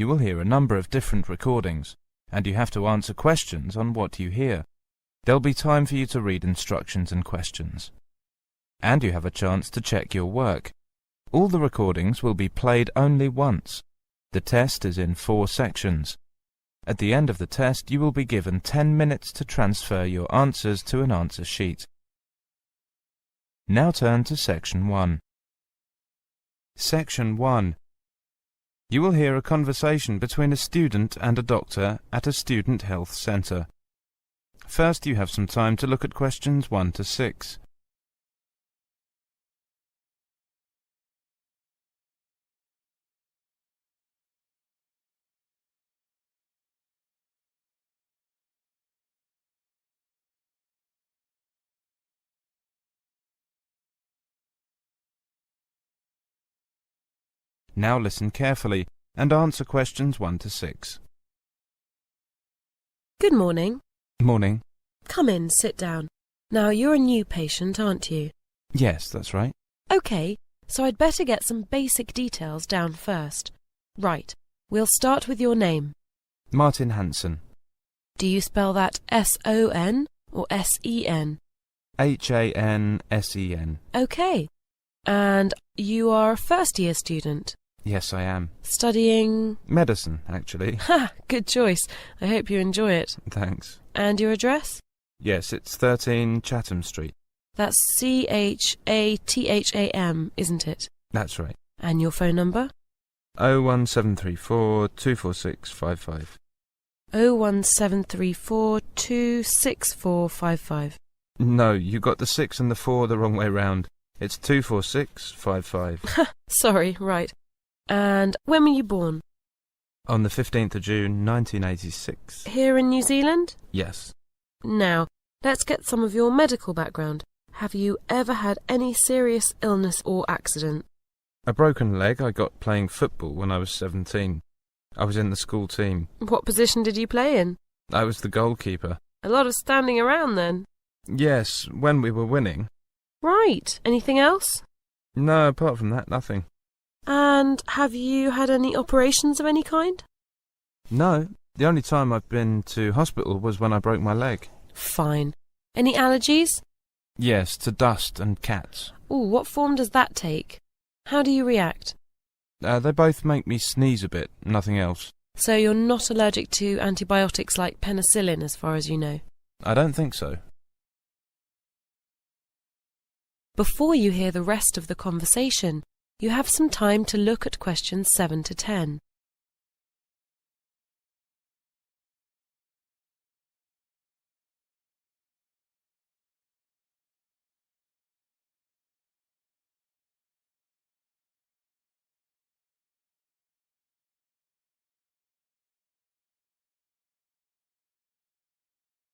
You will hear a number of different recordings, and you have to answer questions on what you hear. There'll be time for you to read instructions and questions. And you have a chance to check your work. All the recordings will be played only once. The test is in 4 sections. At the end of the test, you will be given 10 minutes to transfer your answers to an answer sheet. Now turn to Section 1. Section 1. You will hear a conversation between a student and a doctor at a student health centre. First, you have some time to look at questions 1 to 6. Now listen carefully and answer questions 1 to 6. Good morning. Morning. Come in, sit down. Now, you're a new patient, aren't you? Yes, that's right. OK, so I'd better get some basic details down first. Right, we'll start with your name. Martin Hansen. Do you spell that S-O-N or S-E-N? H-A-N-S-E-N. OK. And you are a first-year student? Yes, I am. Studying? Medicine, actually. Ha! Good choice. I hope you enjoy it. Thanks. And your address? Yes, it's 13 Chatham Street. That's C-H-A-T-H-A-M, isn't it? That's right. And your phone number? 01734 246 55. 01734 264 55. No, you got the 6 and the 4 the wrong way round. It's 246 55. Sorry, right. And when were you born? On the 15th of June, 1986. Here in New Zealand? Yes. Now, let's get some of your medical background. Have you ever had any serious illness or accident? A broken leg I got playing football when I was 17. I was in the school team. What position did you play in? I was the goalkeeper. A lot of standing around then? Yes, when we were winning. Right. Anything else? No, apart from that, nothing. And have you had any operations of any kind? No, the only time I've been to hospital was when I broke my leg. Fine. Any allergies? Yes, to dust and cats. Ooh, what form does that take? How do you react? They both make me sneeze a bit, nothing else. So you're not allergic to antibiotics like penicillin as far as you know? I don't think so. Before you hear the rest of the conversation, you have some time to look at questions 7 to 10.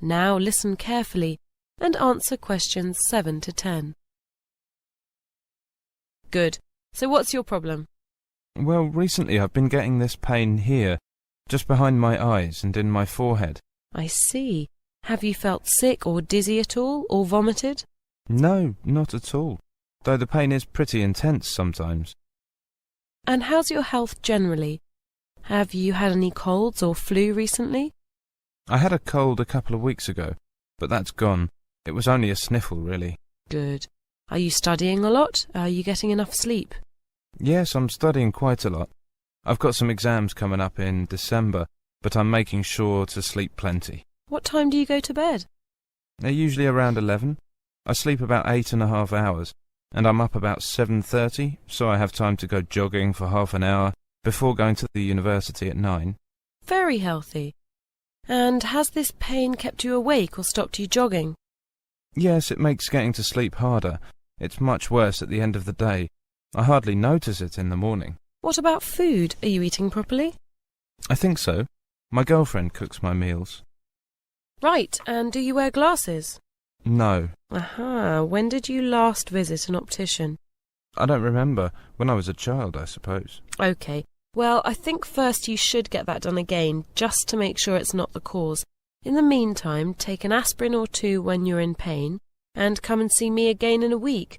Now listen carefully and answer questions 7 to 10. Good. So what's your problem? Well, recently I've been getting this pain here, just behind my eyes and in my forehead. I see. Have you felt sick or dizzy at all, or vomited? No, not at all, though the pain is pretty intense sometimes. And how's your health generally? Have you had any colds or flu recently? I had a cold a couple of weeks ago, but that's gone. It was only a sniffle, really. Good. Are you studying a lot? Are you getting enough sleep? Yes, I'm studying quite a lot. I've got some exams coming up in December, but I'm making sure to sleep plenty. What time do you go to bed? They're usually around 11. I sleep about 8.5 hours, and I'm up about 7:30, so I have time to go jogging for half an hour before going to the university at 9. Very healthy. And has this pain kept you awake or stopped you jogging? Yes, it makes getting to sleep harder. It's much worse at the end of the day. I hardly notice it in the morning. What about food? Are you eating properly? I think so. My girlfriend cooks my meals. Right, and do you wear glasses? No. Aha, when did you last visit an optician? I don't remember. When I was a child, I suppose. OK. Well, I think first you should get that done again, just to make sure it's not the cause. In the meantime, take an aspirin or 2 when you're in pain, and come and see me again in a week.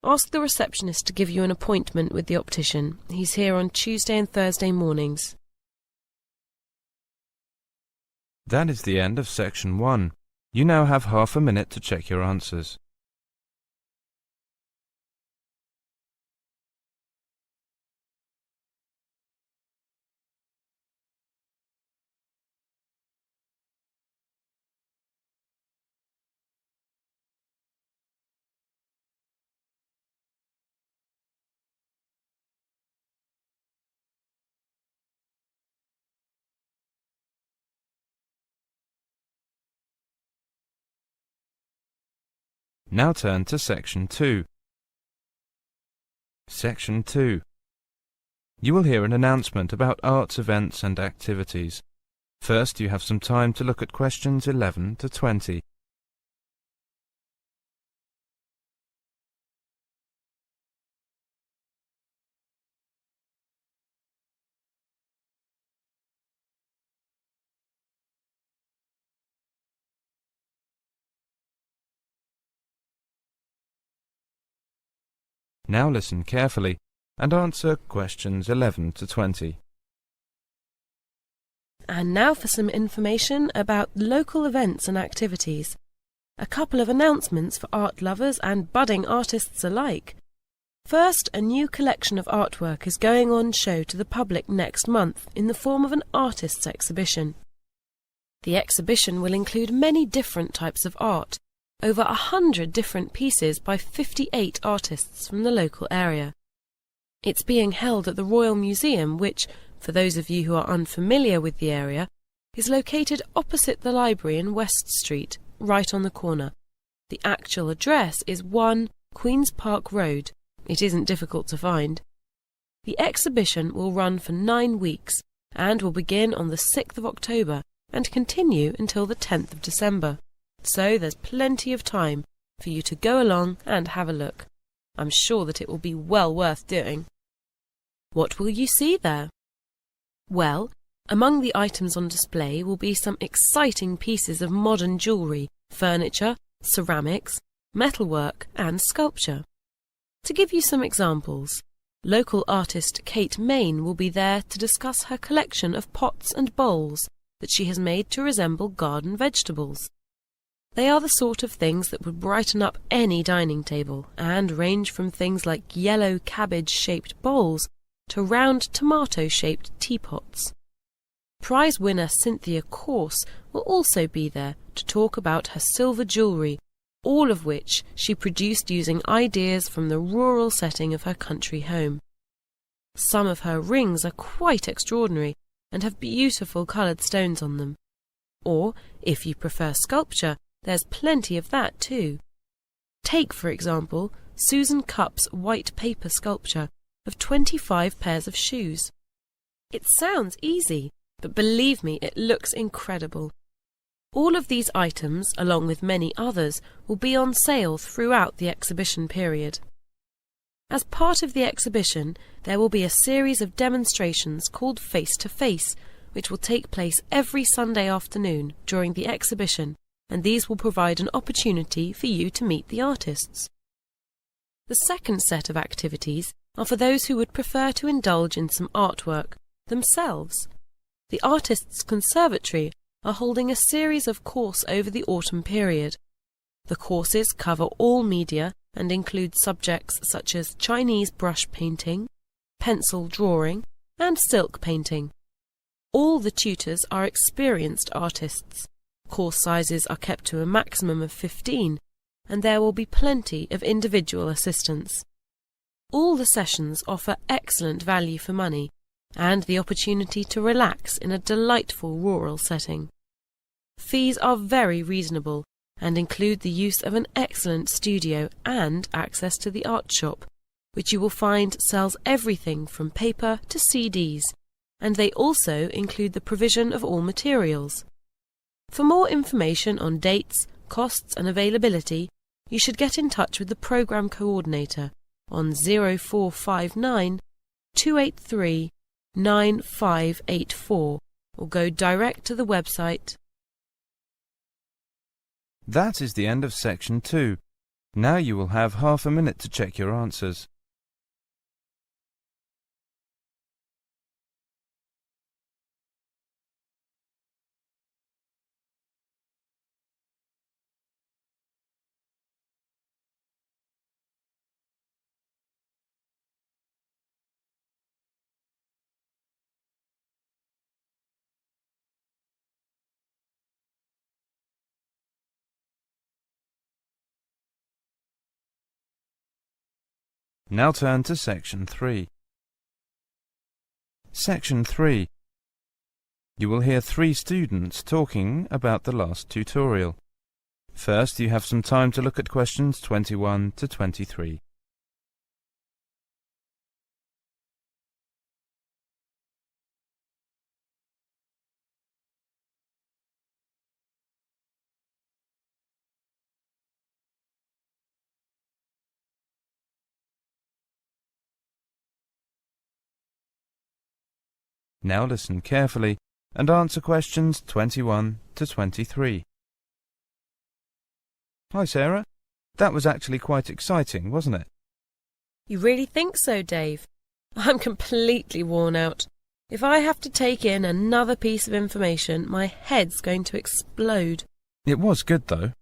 Ask the receptionist to give you an appointment with the optician. He's here on Tuesday and Thursday mornings. That is the end of section 1. You now have half a minute to check your answers. Now turn to section 2. Section 2. You will hear an announcement about arts events and activities. First, you have some time to look at questions 11 to 20. Now listen carefully and answer questions 11 to 20. And now for some information about local events and activities. A couple of announcements for art lovers and budding artists alike. First, a new collection of artwork is going on show to the public next month in the form of an artist's exhibition. The exhibition will include many different types of art, over 100 different pieces by 58 artists from the local area. It's being held at the Royal Museum, which, for those of you who are unfamiliar with the area, is located opposite the library in West Street, right on the corner. The actual address is 1 Queen's Park Road. It isn't difficult to find. The exhibition will run for 9 weeks and will begin on the 6th of October and continue until the 10th of December. So there's plenty of time for you to go along and have a look. I'm sure that it will be well worth doing. What will you see there? Well, among the items on display will be some exciting pieces of modern jewellery, furniture, ceramics, metalwork and sculpture. To give you some examples, local artist Kate Main will be there to discuss her collection of pots and bowls that she has made to resemble garden vegetables. They are the sort of things that would brighten up any dining table and range from things like yellow cabbage-shaped bowls to round tomato-shaped teapots. Prize winner Cynthia Corse will also be there to talk about her silver jewellery, all of which she produced using ideas from the rural setting of her country home. Some of her rings are quite extraordinary and have beautiful coloured stones on them. Or, if you prefer sculpture, there's plenty of that too. Take, for example, Susan Cupp's white paper sculpture of 25 pairs of shoes. It sounds easy, but believe me, it looks incredible. All of these items, along with many others, will be on sale throughout the exhibition period. As part of the exhibition, there will be a series of demonstrations called Face to Face, which will take place every Sunday afternoon during the exhibition, and these will provide an opportunity for you to meet the artists. The second set of activities are for those who would prefer to indulge in some artwork themselves. The Artists' Conservatory are holding a series of courses over the autumn period. The courses cover all media and include subjects such as Chinese brush painting, pencil drawing, and silk painting. All the tutors are experienced artists. Course sizes are kept to a maximum of 15, and there will be plenty of individual assistance. All the sessions offer excellent value for money and the opportunity to relax in a delightful rural setting. Fees are very reasonable and include the use of an excellent studio and access to the art shop, which you will find sells everything from paper to CDs, and they also include the provision of all materials. For more information on dates, costs and availability, you should get in touch with the programme coordinator on 0459 283 9584 or go direct to the website. That is the end of section 2. Now you will have half a minute to check your answers. Now turn to Section 3. Section 3. You will hear 3 students talking about the last tutorial. First, you have some time to look at questions 21 to 23. Now listen carefully and answer questions 21 to 23. Hi, Sarah. That was actually quite exciting, wasn't it? You really think so, Dave? I'm completely worn out. If I have to take in another piece of information, my head's going to explode. It was good, though.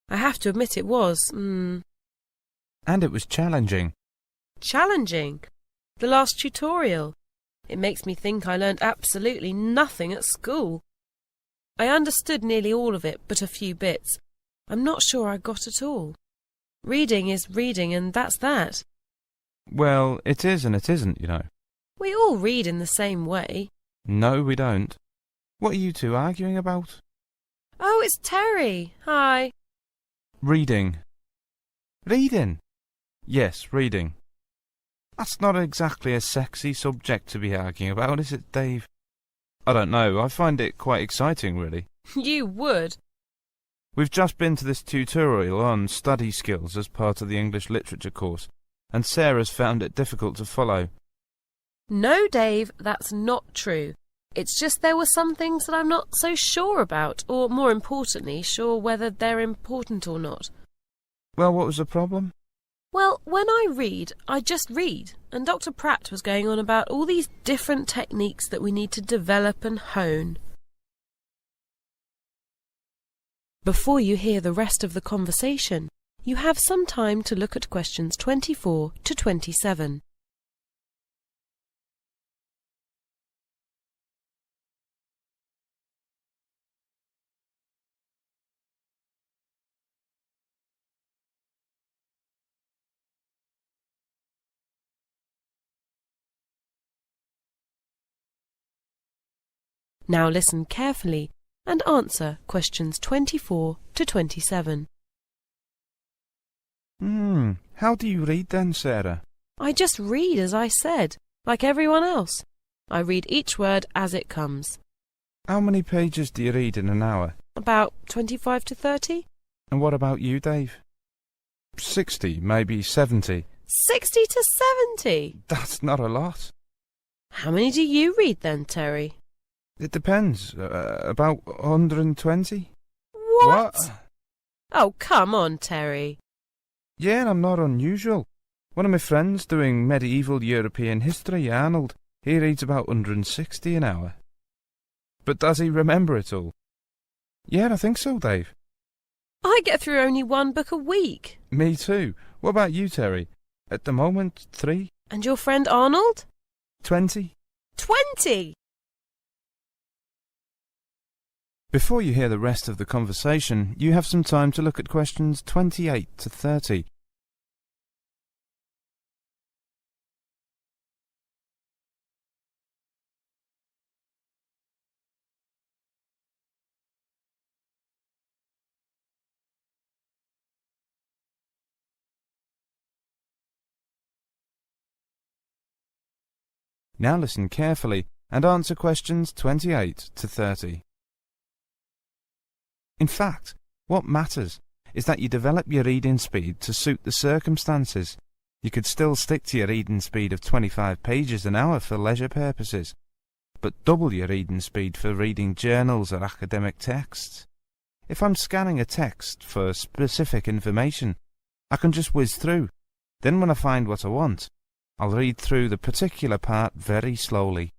I have to admit it was. And it was challenging. Challenging? The last tutorial. It makes me think I learned absolutely nothing at school. I understood nearly all of it, but a few bits. I'm not sure I got it all. Reading is reading, and that's that. Well, it is and it isn't, you know. We all read in the same way. No, we don't. What are you two arguing about? Oh, it's Terry. Hi. Reading. Reading? Yes, reading. That's not exactly a sexy subject to be arguing about, is it, Dave? I don't know. I find it quite exciting, really. You would. We've just been to this tutorial on study skills as part of the English literature course, and Sarah's found it difficult to follow. No, Dave, that's not true. It's just there were some things that I'm not so sure about, or more importantly, sure whether they're important or not. Well, what was the problem? Well, when I read, I just read, and Dr. Pratt was going on about all these different techniques that we need to develop and hone. Before you hear the rest of the conversation, you have some time to look at questions 24 to 27. Now listen carefully and answer questions 24 to 27. How do you read then, Sarah? I just read as I said, like everyone else. I read each word as it comes. How many pages do you read in an hour? About 25 to 30. And what about you, Dave? 60, maybe 70. 60 to 70? That's not a lot. How many do you read then, Terry? It depends. About 120. What? Oh, come on, Terry. Yeah, I'm not unusual. One of my friends doing medieval European history, Arnold, he reads about 160 an hour. But does he remember it all? Yeah, I think so, Dave. I get through only one book a week. Me too. What about you, Terry? At the moment, 3? And your friend Arnold? 20. 20! Before you hear the rest of the conversation, you have some time to look at questions 28 to 30. Now listen carefully and answer questions 28 to 30. In fact, what matters is that you develop your reading speed to suit the circumstances. You could still stick to your reading speed of 25 pages an hour for leisure purposes, but double your reading speed for reading journals or academic texts. If I'm scanning a text for specific information, I can just whiz through. Then when I find what I want, I'll read through the particular part very slowly.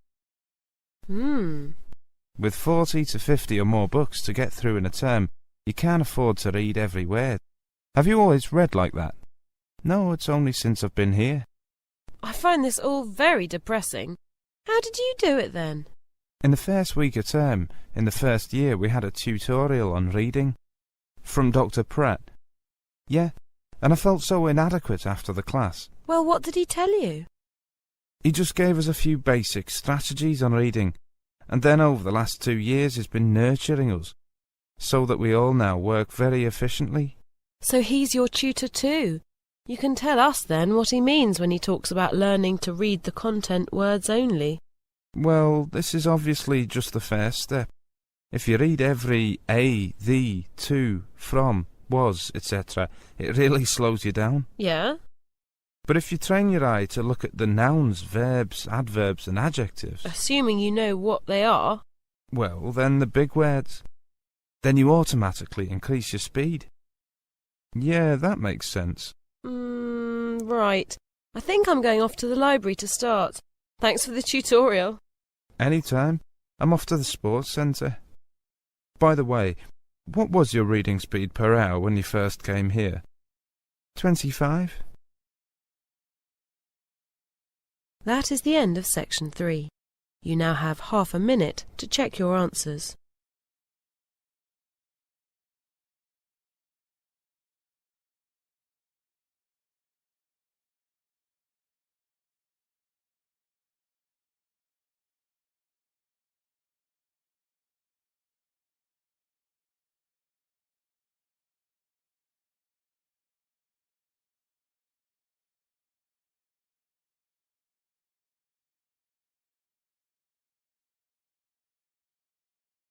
With 40 to 50 or more books to get through in a term, you can't afford to read every word. Have you always read like that? No, it's only since I've been here. I find this all very depressing. How did you do it then? In the first week of term, in the first year, we had a tutorial on reading. From Dr. Pratt. Yeah, and I felt so inadequate after the class. Well, what did he tell you? He just gave us a few basic strategies on reading, and then over the last 2 years he's been nurturing us, so that we all now work very efficiently. So he's your tutor too. You can tell us then what he means when he talks about learning to read the content words only. Well, this is obviously just the first step. If you read every a, the, to, from, was, etc., it really slows you down. Yeah? But if you train your eye to look at the nouns, verbs, adverbs and adjectives... Assuming you know what they are. Well, then the big words. Then you automatically increase your speed. Yeah, that makes sense. Right. I think I'm going off to the library to start. Thanks for the tutorial. Anytime. I'm off to the sports centre. By the way, what was your reading speed per hour when you first came here? 25? That is the end of section 3. You now have half a minute to check your answers.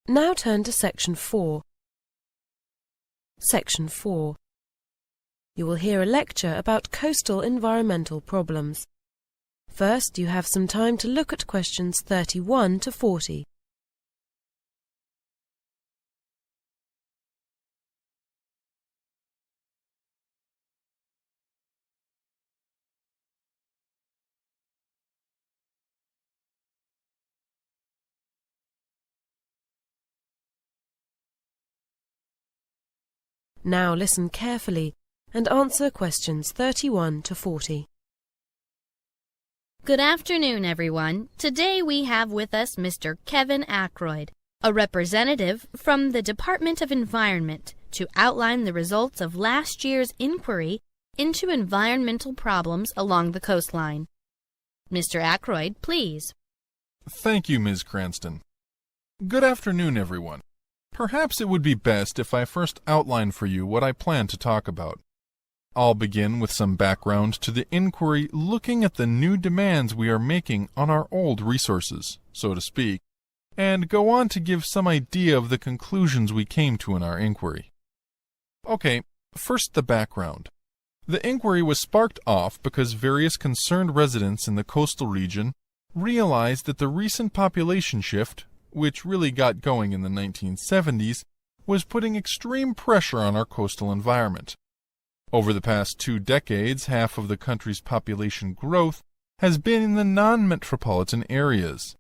Now turn to section 4. Section 4. You will hear a lecture about coastal environmental problems. First, you have some time to look at questions 31 to 40. Now listen carefully and answer questions 31 to 40. Good afternoon, everyone. Today we have with us Mr. Kevin Ackroyd, a representative from the Department of Environment, to outline the results of last year's inquiry into environmental problems along the coastline. Mr. Ackroyd, please. Thank you, Ms. Cranston. Good afternoon, everyone. Perhaps it would be best if I first outline for you what I plan to talk about. I'll begin with some background to the inquiry looking at the new demands we are making on our old resources, so to speak, and go on to give some idea of the conclusions we came to in our inquiry. Okay, first the background. The inquiry was sparked off because various concerned residents in the coastal region realized that the recent population shift, which really got going in the 1970s, was putting extreme pressure on our coastal environment. Over the past 2 decades, half of the country's population growth has been in the non-metropolitan areas.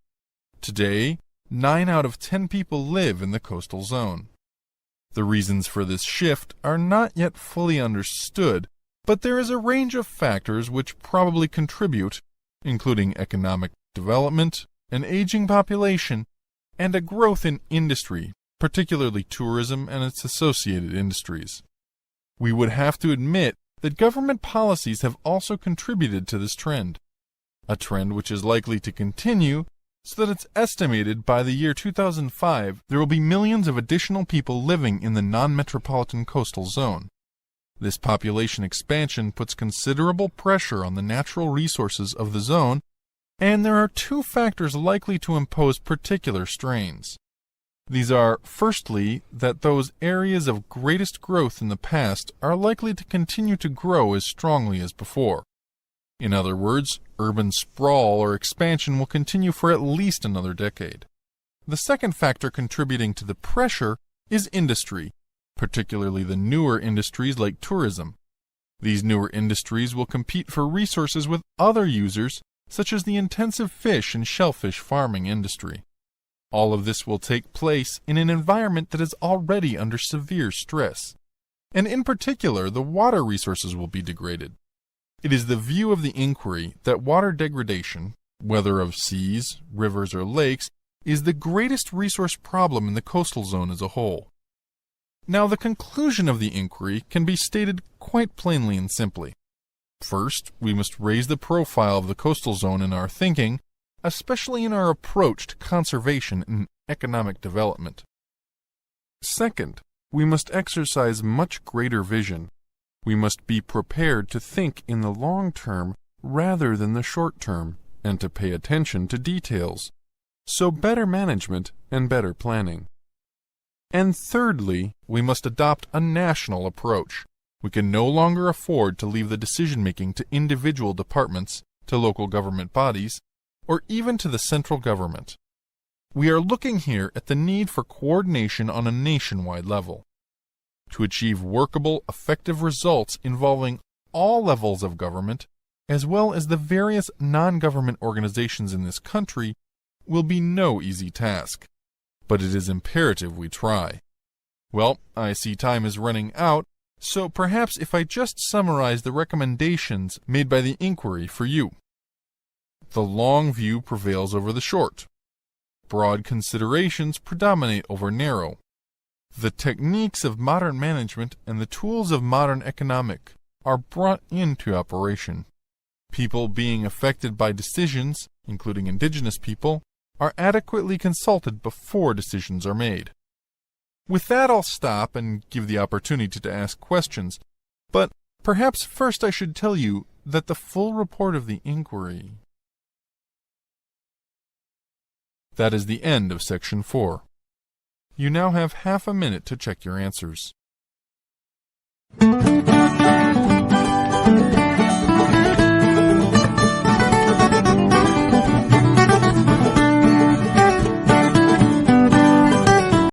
Today, 9 out of 10 people live in the coastal zone. The reasons for this shift are not yet fully understood, but there is a range of factors which probably contribute, including economic development, an aging population, and a growth in industry, particularly tourism and its associated industries. We would have to admit that government policies have also contributed to this trend, a trend which is likely to continue, so that it's estimated by the year 2005 there will be millions of additional people living in the non-metropolitan coastal zone. This population expansion puts considerable pressure on the natural resources of the zone, and there are 2 factors likely to impose particular strains. These are, firstly, that those areas of greatest growth in the past are likely to continue to grow as strongly as before. In other words, urban sprawl or expansion will continue for at least another decade. The second factor contributing to the pressure is industry, particularly the newer industries like tourism. These newer industries will compete for resources with other users, such as the intensive fish and shellfish farming industry. All of this will take place in an environment that is already under severe stress. And in particular, the water resources will be degraded. It is the view of the inquiry that water degradation, whether of seas, rivers, or lakes, is the greatest resource problem in the coastal zone as a whole. Now, the conclusion of the inquiry can be stated quite plainly and simply. First, we must raise the profile of the coastal zone in our thinking, especially in our approach to conservation and economic development. Second, we must exercise much greater vision. We must be prepared to think in the long term rather than the short term, and to pay attention to details. So better management and better planning. And thirdly, we must adopt a national approach. We can no longer afford to leave the decision-making to individual departments, to local government bodies, or even to the central government. We are looking here at the need for coordination on a nationwide level. To achieve workable, effective results involving all levels of government, as well as the various non-government organizations in this country, will be no easy task. But it is imperative we try. Well, I see time is running out, so perhaps if I just summarize the recommendations made by the inquiry for you. The long view prevails over the short. Broad considerations predominate over narrow. The techniques of modern management and the tools of modern economic are brought into operation. People being affected by decisions, including indigenous people, are adequately consulted before decisions are made. With that, I'll stop and give the opportunity to ask questions, but perhaps first I should tell you that the full report of the inquiry. That is the end of Section 4. You now have half a minute to check your answers.